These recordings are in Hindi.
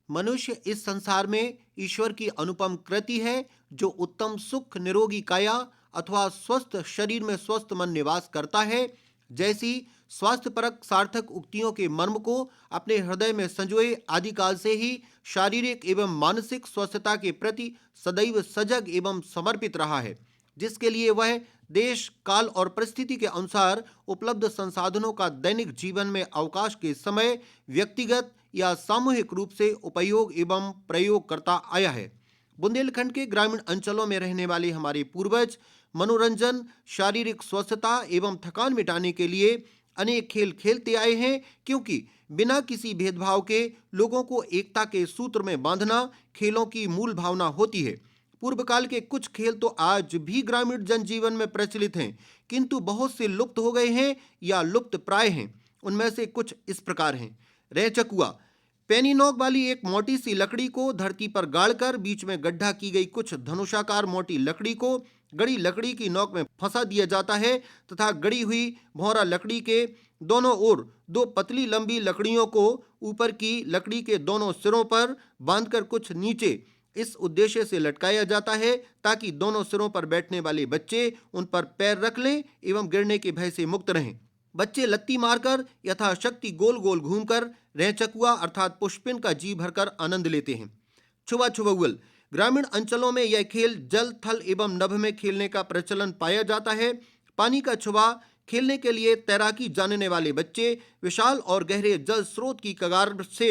मनुष्य इस संसार में ईश्वर की अनुपम कृति है, जो उत्तम सुख, निरोगी काया अथवा स्वस्थ शरीर में स्वस्थ मन निवास करता है। जैसी स्वास्थ्यपरक सार्थक उक्तियों के मर्म को अपने हृदय में संजोए आदिकाल से ही शारीरिक एवं मानसिक स्वस्थता के प्रति सदैव सजग एवं समर्पित रहा है, जिसके लिए वह देश, काल और परिस्थिति के अनुसार उपलब्ध संसाधनों का दैनिक जीवन में अवकाश के समय व्यक्तिगत या सामूहिक रूप से उपयोग एवं प्रयोग करता आया है। बुंदेलखंड के ग्रामीण अंचलों में रहने वाले हमारे पूर्वज मनोरंजन, शारीरिक स्वस्थता एवं थकान मिटाने के लिए अनेक खेल खेलते आए हैं, क्योंकि बिना किसी भेदभाव के लोगों को एकता के सूत्र में बांधना खेलों की मूल भावना होती है। पूर्व काल के कुछ खेल तो आज भी ग्रामीण जनजीवन में प्रचलित हैं, किंतु बहुत से लुप्त हो गए हैं या लुप्त प्राय हैं। उनमें से कुछ इस प्रकार हैं। रेचकुआ, पैनी नोक वाली एक मोटी सी लकड़ी को धरती पर गाड़कर बीच में गड्ढा की गई कुछ धनुषाकार मोटी लकड़ी को गड़ी लकड़ी की नोक में फंसा दिया जाता है तथा गड़ी हुई भौरा लकड़ी के दोनों ओर दो पतली लंबी लकड़ियों को ऊपर की लकड़ी के दोनों सिरों पर बांधकर कुछ नीचे इस उद्देश्य से लटकाया जाता है ताकि दोनों सिरों पर बैठने वाले बच्चे उन पर पैर रख लें एवं गिरने के भय से मुक्त रहें। बच्चे लत्ती मारकर यथाशक्ति गोल गोल घूमकर रेचकुआ अर्थात पुष्पिन का जी भरकर आनंद लेते हैं। छुआ छुबौल, ग्रामीण अंचलों में यह खेल जल, थल एवं नभ में खेलने का प्रचलन पाया जाता है। पानी का छुआ खेलने के लिए तैराकी जानने वाले बच्चे विशाल और गहरे जल स्रोत की कगार से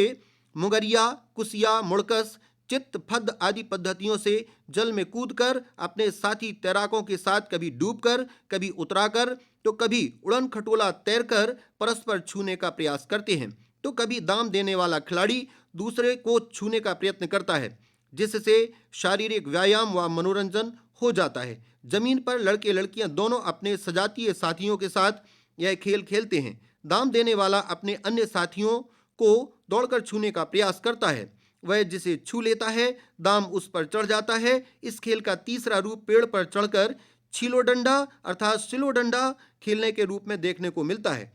मुगरिया, कुसिया, मुड़कस, चित्त, फद आदि पद्धतियों से जल में कूदकर अपने साथी तैराकों के साथ कभी डूबकर, कभी उतराकर, तो कभी उड़न खटोला तैरकर परस्पर छूने का प्रयास करते हैं, तो कभी दाम देने वाला खिलाड़ी दूसरे को छूने का प्रयत्न करता है, जिससे शारीरिक व्यायाम व मनोरंजन हो जाता है। जमीन पर लड़के लड़कियां दोनों अपने सजातीय साथियों के साथ यह खेल खेलते हैं। दाम देने वाला अपने अन्य साथियों को दौड़कर छूने का प्रयास करता है। वह जिसे छू लेता है, दाम उस पर चढ़ जाता है। इस खेल का तीसरा रूप पेड़ पर चढ़कर छीलो डंडा अर्थात सिलो डंडा खेलने के रूप में देखने को मिलता है।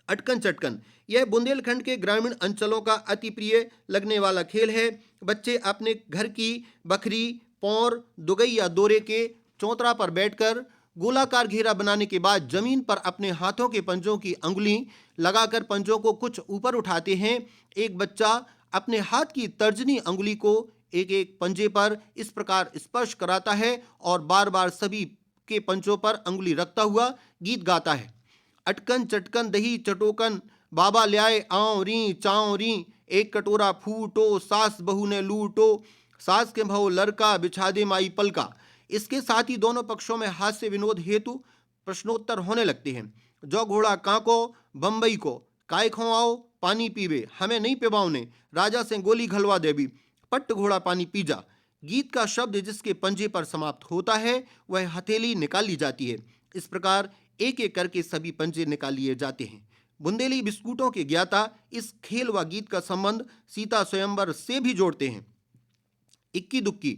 अटकन चटकन, यह बुंदेलखंड के ग्रामीण अंचलों का अति प्रिय लगने वाला खेल है। बच्चे अपने घर की बखरी, पौर, दुगई या दोरे के चौतरा पर बैठकर गोलाकार घेरा बनाने के बाद जमीन पर अपने हाथों के पंजों की अंगुली लगाकर पंजों को कुछ ऊपर उठाते हैं। एक बच्चा अपने हाथ की तर्जनी अंगुली को एक एक पंजे पर इस प्रकार स्पर्श कराता है और बार बार सभी के पंजों पर अंगुली रखता हुआ गीत गाता है। अटकन चटकन दही चटोकन, बाबा ल्याए आँव री चाँव री, एक कटोरा फूटो, सास बहू ने लूटो, सास के भव लड़का बिछा दे माई पलका। इसके साथ ही दोनों पक्षों में हास्य विनोद हेतु प्रश्नोत्तर होने लगते हैं। जो घोड़ा कांको, बम्बई को काय खवाओ, पानी पीवे, हमें नहीं पिवाओने, राजा से गोली घलवा देवी, पट्ट घोड़ा पानी पी जा। गीत का शब्द जिसके पंजे पर समाप्त होता है वह हथेली निकाली जाती है। इस प्रकार एक एक करके सभी पंजे निकाल लिए जाते हैं। बुंदेली बिस्कुटों के ज्ञाता इस खेल व गीत का संबंध सीता स्वयंवर से भी जोड़ते हैं। इक्की दुक्की,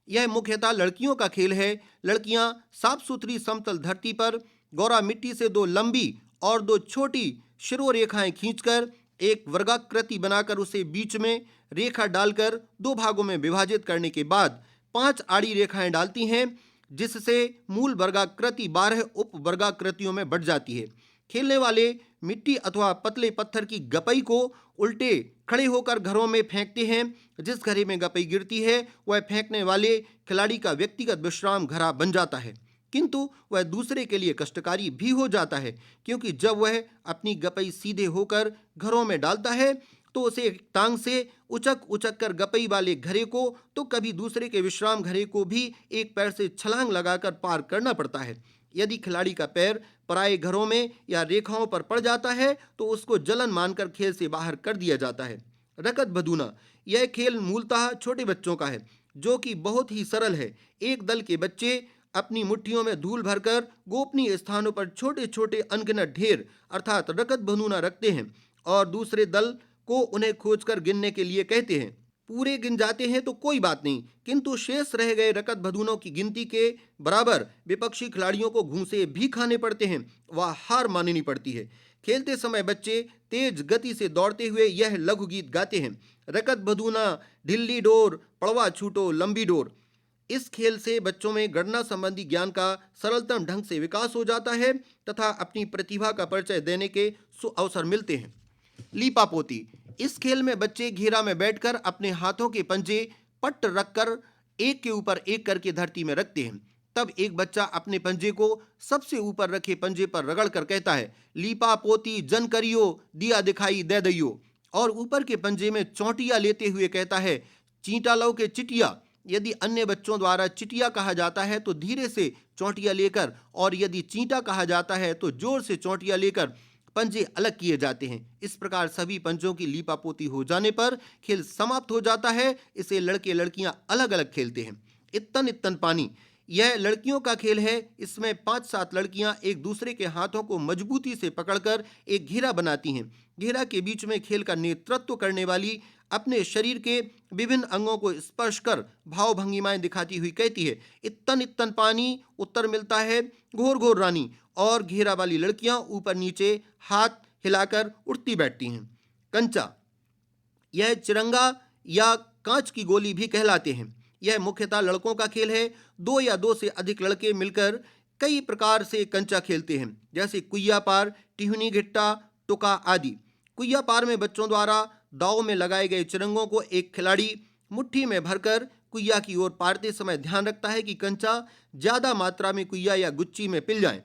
यह मुख्यतः लड़कियों का खेल है। लड़कियां साफ सुथरी समतल धरती पर गौरा मिट्टी से दो लंबी और दो छोटी शिरोरेखाएं खींचकर एक वर्गाकृति बनाकर उसे बीच में रेखा डालकर दो भागों में विभाजित करने के बाद 5 आड़ी रेखाएं डालती हैं, जिससे मूल वर्गाकृति 12 उप वर्गाकृतियों में बढ़ जाती है। खेलने वाले मिट्टी अथवा पतले पत्थर की गपई को उल्टे खड़े होकर घरों में फेंकते हैं। जिस घरे में गपई गिरती है वह फेंकने वाले खिलाड़ी का व्यक्तिगत विश्राम घरा बन जाता है, किंतु वह दूसरे के लिए कष्टकारी भी हो जाता है, क्योंकि जब वह अपनी गपई सीधे होकर घरों में डालता है तो उसे एक टांग से उचक उचक कर गपई वाले घरे को तो कभी दूसरे के विश्राम घरे को भी एक पैर से छलांग लगाकर पार करना पड़ता है। यदि खिलाड़ी का पैर पराये घरों में या रेखाओं पर पड़ जाता है तो उसको जलन मानकर खेल से बाहर कर दिया जाता है। रकत भदूना, यह खेल मूलतः छोटे बच्चों का है, जो कि बहुत ही सरल है। एक दल के बच्चे अपनी मुट्ठियों में धूल भरकर गोपनीय स्थानों पर छोटे छोटे अनगिनत ढेर अर्थात रकत भदूना रखते हैं और दूसरे दल को उन्हें खोजकर गिनने के लिए कहते हैं। पूरे गिन जाते हैं तो कोई बात नहीं, किंतु शेष रह गए रकत भदूनों की गिनती के बराबर विपक्षी खिलाड़ियों को घूंसे भी खाने पड़ते हैं व हार माननी पड़ती है। खेलते समय बच्चे तेज गति से दौड़ते हुए यह लघु गीत गाते हैं। रकत बधूना, ढिल्ली डोर, पड़वा छूटो, लंबी डोर। इस खेल से बच्चों में गणना संबंधी ज्ञान का सरलतम ढंग से विकास हो जाता है तथा अपनी प्रतिभा का परिचय देने के अवसर मिलते हैं। लीपापोती। इस खेल में बच्चे घेरा में बैठकर अपने हाथों के पंजे पट्ट रखकर एक के ऊपर एक करके धरती में रखते हैं। तब एक बच्चा अपने पंजे को सबसे ऊपर रखे पंजे पर रगड़ कर कहता है, लीपा पोती जन करियो, दिया दिखाई दे दइयो। और ऊपर के पंजे में चौंटिया लेते हुए कहता है, चींटा लो के चिटिया। यदि अन्य बच्चों द्वारा चिटिया कहा जाता है तो धीरे से चौंटिया लेकर, और यदि चींटा कहा जाता है तो जोर से चौंटिया लेकर पंजे अलग किए जाते हैं। इस प्रकार सभी पंजों की लीपापोती हो जाने पर खेल समाप्त हो जाता है। इसे लड़के लड़कियां अलग अलग खेलते हैं। इत्तन इत्तन पानी। यह लड़कियों का खेल है। इसमें 5-7 लड़कियां एक दूसरे के हाथों को मजबूती से पकड़कर एक घेरा बनाती हैं। घेरा के बीच में खेल का नेतृत्व करने वाली अपने शरीर के विभिन्न अंगों को स्पर्श कर भाव भंगिमाएं दिखाती हुई कहती है, इत्तन इत्तन पानी, उत्तर मिलता है घोर घोर रानी। और घेरा वाली लड़कियां ऊपर नीचे हाथ हिलाकर उठती बैठती हैं। कंचा। यह चिरंगा या कांच की गोली भी कहलाते हैं। यह मुख्यतः लड़कों का खेल है। 2 या 2 से अधिक लड़के मिलकर कई प्रकार से कंचा खेलते हैं, जैसे कुइया पार, टिहनी घिट्टा, टुका आदि। कुइया पार में बच्चों द्वारा दाव में लगाए गए चिरंगों को एक खिलाड़ी मुट्ठी में भरकर कुइया की ओर पारते समय ध्यान रखता है कि कंचा ज्यादा मात्रा में कुइया या गुच्ची में पिल जाए।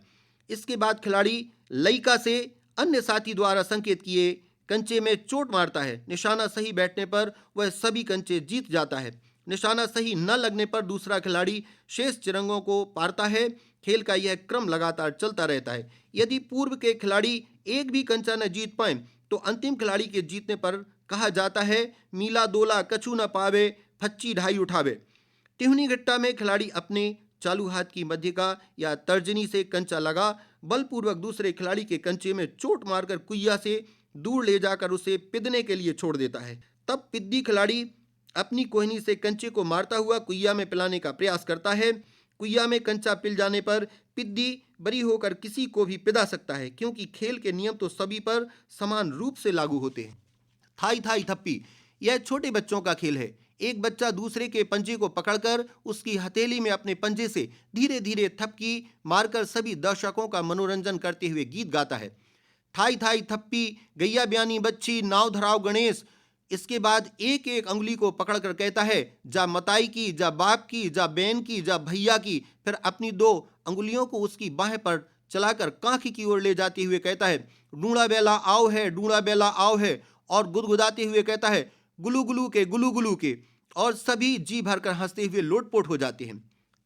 इसके बाद खिलाड़ी लइका से अन्य साथी द्वारा संकेत किए कंचे में चोट मारता है। निशाना सही बैठने पर वह सभी कंचे जीत जाता है। निशाना सही न लगने पर दूसरा खिलाड़ी शेष चिरंगों को पारता है। खेल का यह क्रम लगातार चलता रहता है। यदि पूर्व के खिलाड़ी एक भी कंचा न जीत पाए तो अंतिम खिलाड़ी के जीतने पर कहा जाता है, मीला दोला कछु न पावे, फच्ची ढाई उठावे। टिहनी घट्टा में खिलाड़ी अपने चालू हाथ की मध्यका या तर्जनी से कंचा लगा बलपूर्वक दूसरे खिलाड़ी के कंचे में चोट मारकर कुइया से दूर ले जाकर उसे पिदने के लिए छोड़ देता है। तब पिद्दी खिलाड़ी अपनी कोहनी से कंचे को मारता हुआ कुइया में पिलाने का प्रयास करता है। कुइया में कंचा पिल जाने पर पिद्दी बरी होकर किसी को भी पिदा सकता है, क्योंकि खेल के नियम तो सभी पर समान रूप से लागू होते हैं। थाई थाई थप्पी। यह छोटे बच्चों का खेल है। एक बच्चा दूसरे के पंजे को पकड़कर उसकी हथेली में अपने पंजे से धीरे धीरे थपकी मारकर सभी दर्शकों का मनोरंजन करते हुए गीत गाता है। थाई थाई थप्पी, गैया ब्यानी बच्ची, नाव धराव गणेश। इसके बाद एक एक अंगुली को पकड़कर कहता है, जा मताई की, जा बाप की, जा बहन की, जा भैया की। फिर अपनी 2 अंगुलियों को उसकी बाहें पर चलाकर कांख की ओर ले जाते हुए कहता है, डूड़ा बेला आओ है, डूड़ा बेला आओ है। और गुदगुदाते हुए कहता है, गुलू गुलू के, गुलू गुलू के। और सभी जी भरकर हंसते हुए लोटपोट हो जाते हैं।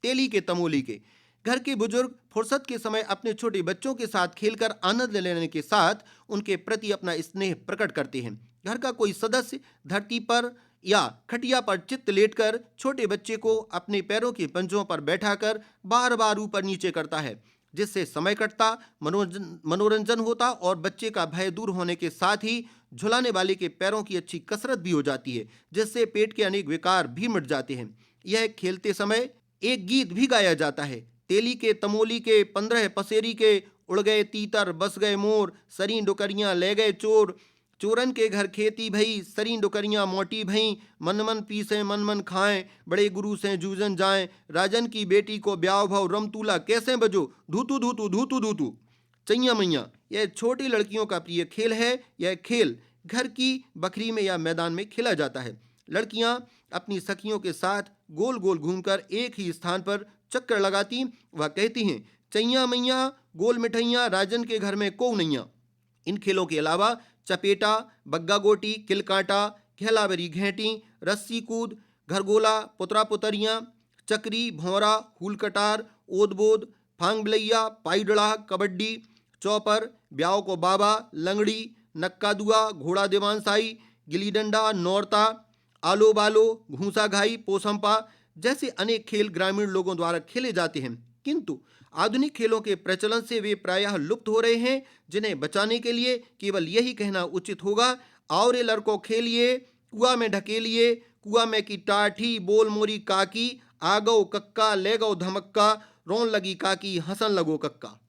तेली के तमोली के। घर के बुजुर्ग फुर्सत के समय अपने छोटे बच्चों के साथ खेलकर आनंद लेने के साथ उनके प्रति अपना स्नेह प्रकट करते हैं। घर का कोई सदस्य धरती पर या खटिया पर चित्त लेटकर छोटे बच्चे को अपने पैरों के पंजों पर बैठाकर बार बार ऊपर नीचे करता है, जिससे समय कटता, मनोरंजन होता और बच्चे का भय दूर होने के साथ ही झुलाने वाले के पैरों की अच्छी कसरत भी हो जाती है, जिससे पेट के अनेक विकार भी मिट जाते हैं। यह खेलते समय एक गीत भी गाया जाता है। तेली के तमोली के, 15 पसेरी के, उड़ गए तीतर बस गए मोर, सरी डुकरियां ले गए चोर, चोरन के घर खेती भई, सरी डुकरियां मोटी भई, मन मन पीसे मन मन खाएं, बड़े गुरु से जूझन जाएं, राजन की बेटी को ब्याह भव रमतूला कैसे बजो, धूतू धूतू धूतू धूतू। चैया मैया। यह छोटी लड़कियों का प्रिय खेल है। यह खेल घर की बखरी में या मैदान में खेला जाता है। लड़कियां अपनी सखियों के साथ गोल गोल घूमकर एक ही स्थान पर चक्कर लगाती व कहती हैं, चैया मैया गोल मिठैया, राजन के घर में को नैया। इन खेलों के अलावा चपेटा, बग्गा गोटी, किल कांटा, घेलावरी घेंटी, रस्सी कूद, घरगोला, पुतरा पुतरियां, चक्री, भौरा, हुल कटार, ओद बोद, फांग बिलैया, पाईडड़ा, कबड्डी, चौपर, ब्याव को बाबा, लंगड़ी, नक्का दुआ, घोड़ा दीवानसाई, गिली डंडा, नौरता, आलो बालो, घूसा घाई, पोसंपा जैसे अनेक खेल ग्रामीण लोगों द्वारा खेले जाते हैं, किंतु आधुनिक खेलों के प्रचलन से वे प्रायः लुप्त हो रहे हैं, जिन्हें बचाने के लिए केवल यही कहना उचित होगा, आओ रे लड़को खेलिए, कुआ में ढकेलिए, कुआ में की टाठी, बोल मोरी काकी, आ गो कक्का, ले गो धमक्का, रोन लगी काकी, हंसन लगो कक्का।